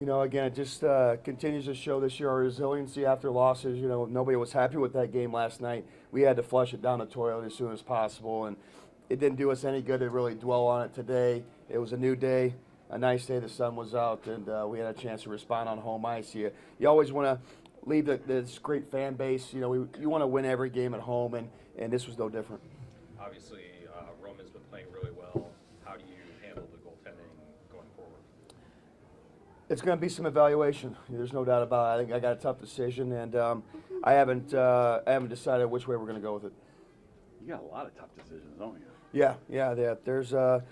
Again, it just continues to show this year our resiliency after losses. Nobody was happy with that game last night. We had to flush it down the toilet as soon as possible, and it didn't do us any good to really dwell on it today. It was a new day, a nice day. The sun was out, and we had a chance to respond on home ice. You always want to leave this great fan base. You want to win every game at home, and this was no different. Obviously, Roman's been playing really well. How do you handle the goaltending going forward? It's going to be some evaluation. There's no doubt about it. I think I got a tough decision, and I haven't decided which way we're going to go with it. You got a lot of tough decisions, don't you? Yeah. There's going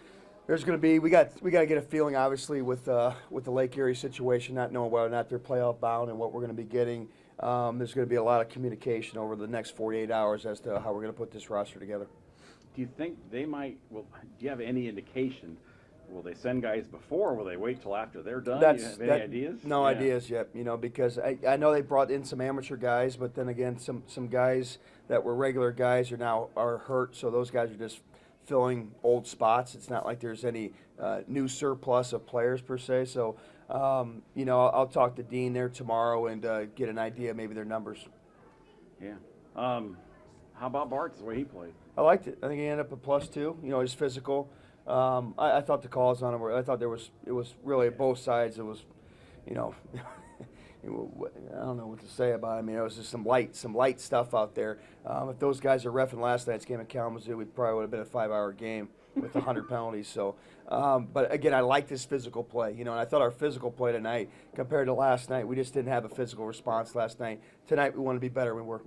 to be we got to get a feeling, obviously, with the Lake Erie situation, not knowing whether or not they're playoff bound and what we're going to be getting. There's going to be a lot of communication over the next 48 hours as to how we're going to put this roster together. Do you think they might? Well, do you have any indication? Will they send guys before, or will they wait till after they're done? Do you have any ideas? No ideas yet, because I know they brought in some amateur guys, but then again, some guys that were regular guys are hurt, so those guys are just filling old spots. It's not like there's any new surplus of players per se. So, I'll talk to Dean there tomorrow and get an idea, maybe their numbers. Yeah. How about Bart's the way he played? I liked it. I think he ended up a +2. He's physical. I thought the calls on him were. I thought it was really both sides. It was, I don't know what to say about it. I mean, it was just some light stuff out there. If those guys are reffing last night's game at Kalamazoo, we probably would have been a 5-hour game with 100 penalties. So, but again, I liked his physical play. And I thought our physical play tonight compared to last night, we just didn't have a physical response last night. Tonight, we want to be better. We were.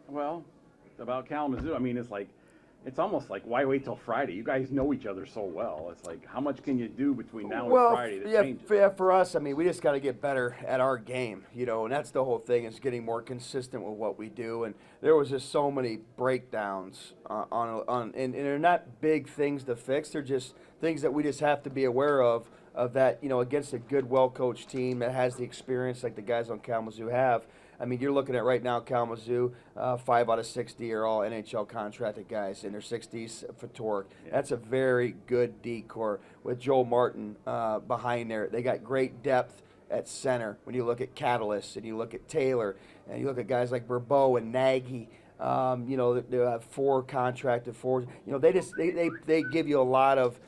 Well, about Kalamazoo, I mean, it's almost like, why wait till Friday? You guys know each other so well. It's like, how much can you do between now and Friday to change it? Yeah, for us, I mean, we just got to get better at our game, and that's the whole thing, is getting more consistent with what we do. And there was just so many breakdowns and they're not big things to fix. They're just things that we just have to be aware of that, against a good, well-coached team that has the experience like the guys on Kalamazoo have. I mean, you're looking at right now Kalamazoo, 5 out of 60 are all NHL contracted guys, and they're 60s for Torque. Yeah. That's a very good D-core with Joel Martin behind there. They got great depth at center. When you look at Catalyst and you look at Taylor and you look at guys like Burbeau and Nagy, they have 4 contracted forwards. They give you a lot of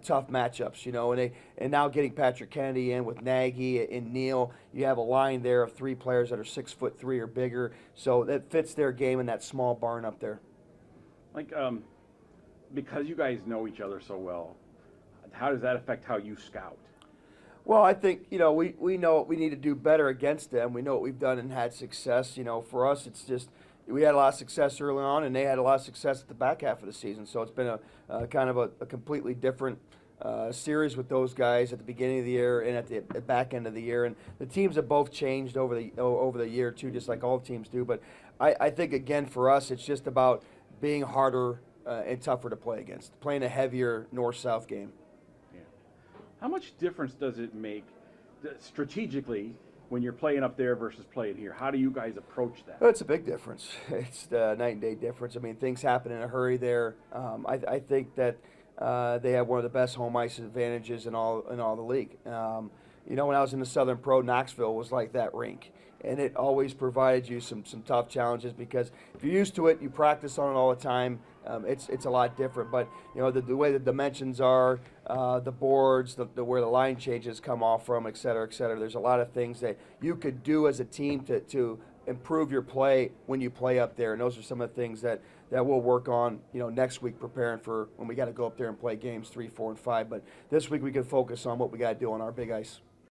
tough matchups, and now getting Patrick Kennedy in with Nagy and Neal, you have a line there of 3 players that are 6'3" or bigger, so that fits their game in that small barn up there. Like, because you guys know each other so well, how does that affect how you scout? Well, I think, we know what we need to do better against them. We know what we've done and had success. For us, it's just we had a lot of success early on, and they had a lot of success at the back half of the season. So it's been a kind of a completely different series with those guys at the beginning of the year and at the back end of the year. And the teams have both changed over the year too, just like all teams do. But I think, again, for us, it's just about being harder and tougher to play against, playing a heavier north-south game. Yeah. How much difference does it make strategically when you're playing up there versus playing here? How do you guys approach that? Well, it's a big difference. It's the night and day difference. I mean, things happen in a hurry there. I think that they have one of the best home ice advantages in all the league. When I was in the Southern Pro, Knoxville was like that rink, and it always provided you some tough challenges because if you're used to it, you practice on it all the time. It's a lot different, but the way the dimensions are, the boards, where the line changes come off from, et cetera, et cetera. There's a lot of things that you could do as a team to improve your play when you play up there, and those are some of the things that we'll work on, next week, preparing for when we got to go up there and play games 3, 4, and 5. But this week we can focus on what we got to do on our big ice.